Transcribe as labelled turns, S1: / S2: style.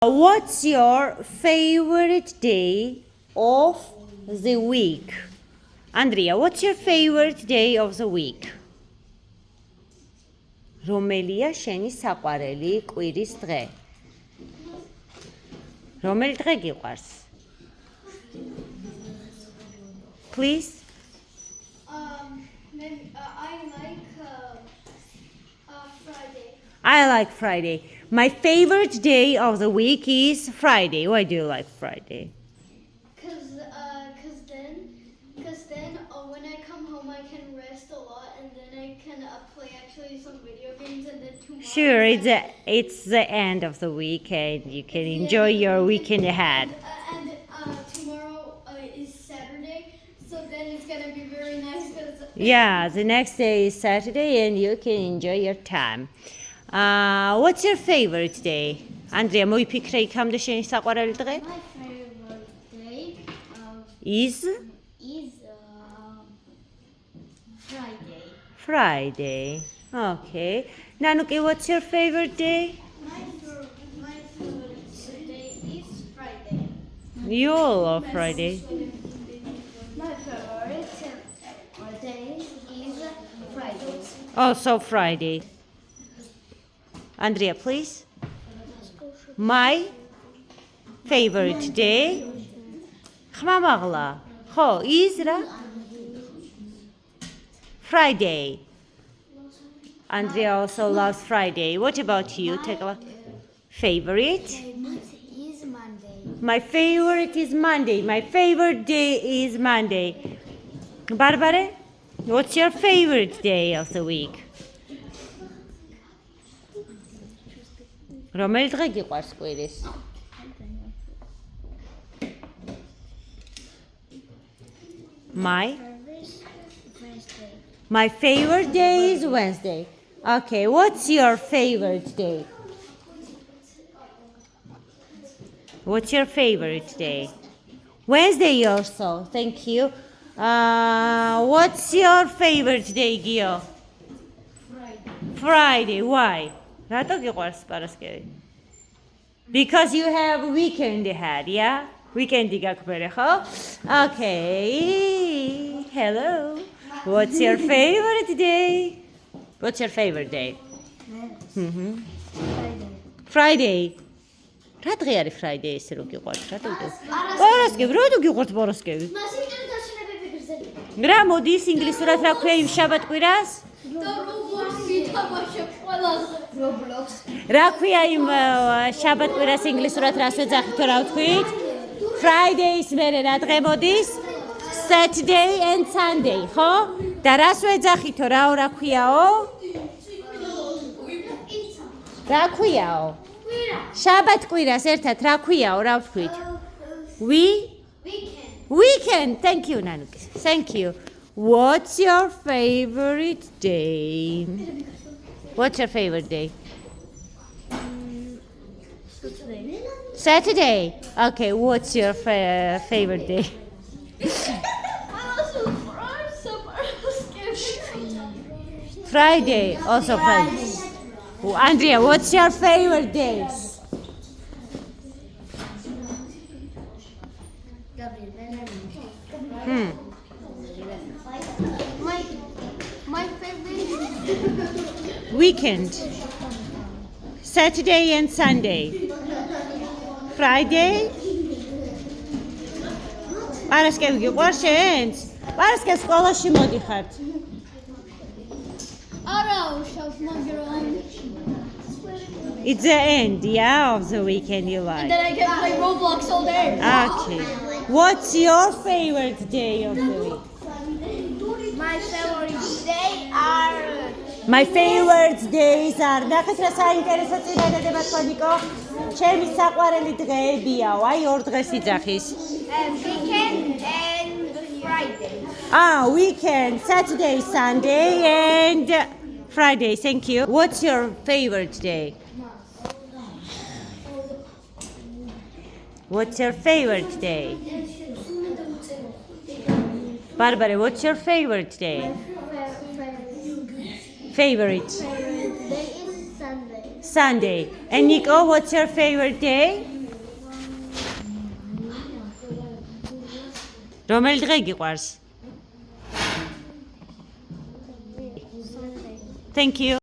S1: What's your favorite day of the week? Andrea, what's your favorite day of the week? რომელია შენი საყვარელი კვირის დღე? რომელი დღე გიყვარს? Please? I like Friday. My favorite day of the week is Friday. Why do you like Friday?
S2: Cause then when I come home I can rest a lot and then I can play actually some video games and then tomorrow.
S1: Sure, it's the end of the week and you can enjoy your weekend ahead.
S2: And tomorrow is Saturday, so then it's gonna be very nice.
S1: Yeah, the next day is Saturday and you can enjoy your time. What's your favorite day? Andrea, მოიფიქრე იქამდე შენი საყვარელი დღე?
S2: My favorite day
S1: is
S2: Friday.
S1: Friday. Okay. Nanuki, what's your favorite day?
S2: My favorite day is Friday.
S1: You all love Friday.
S2: My favorite day is Friday.
S1: Also Friday. Andrea, please. My favorite day. خمامغلا. خو is რა? Friday. Andrea also loves Friday. What about you? Take a look. Favorite?
S2: Is Monday.
S1: My favorite is Monday. My favorite day is Monday. Barbara, what's your favorite day of the week? რომელი დღე გიყვარს კვირის? My favorite day is Wednesday. Okay, what's your favorite day? What's your favorite day? Wednesday also. Thank you. What's your favorite day, Gio? Friday. Why? რატო გიყვარს პარასკევი? Because you have weekend ahead, yeah? Weekend გაქვთ, ხო? Okay. Hello. What's your favorite day? What's your favorite day? Friday. რა დღე არის Friday ესე რომ გიყვარს? რატო გიყვარს? პარასკევი, რატო გიყვარს პარასკევი? რა მოდის ინგლისურად რა ქვია იმ შაბათ-კვირას? რა ქვია იმ შაბათ-კვირას ინგლისურად რას ვეძახითო რა ვთქვით? Friday-ის მერე რა დღე მოდის? Saturday and Sunday, ხო? და რას ვეძახითო რა ქვიაო? რა ქვიაო? შაბათ-კვირას ერთად რა ქვიაო, რა ვთქვით? Weekend. Thank you, Nanuki. Thank you. What's your favorite day? What's your favorite day? Saturday. Okay, what's your favorite day? Friday. Also Friday. Andrea, what's your favorite day?
S2: My favorite
S1: Weekend. Saturday and Sunday. Friday. პარასკევი გიყვარს შენს? პარასკევს სკოლაში მოდიხართ?
S2: არა, უშავს მაგრამ
S1: It's the end, yeah, of the weekend you like.
S2: then I can play Roblox all day.
S1: Okay. What's your favorite day of the week?
S2: My favorite day are
S1: My favorite days are ნახეთ რა საინტერესო წინადადება თქვენიკო. ჩემი საყვარელი დღეებია, აი ორ დღეს იძახის.
S2: weekend and Friday.
S1: Weekend, Saturday, Sunday and Friday. Thank you. What's your favorite day? What's your favorite day? Barbara, what's your favorite day? Favorite.
S2: Day is Sunday.
S1: Sunday. And Nico, what's your favorite day? რომელი დღე გიყვარს?
S2: Sunday.
S1: Thank you.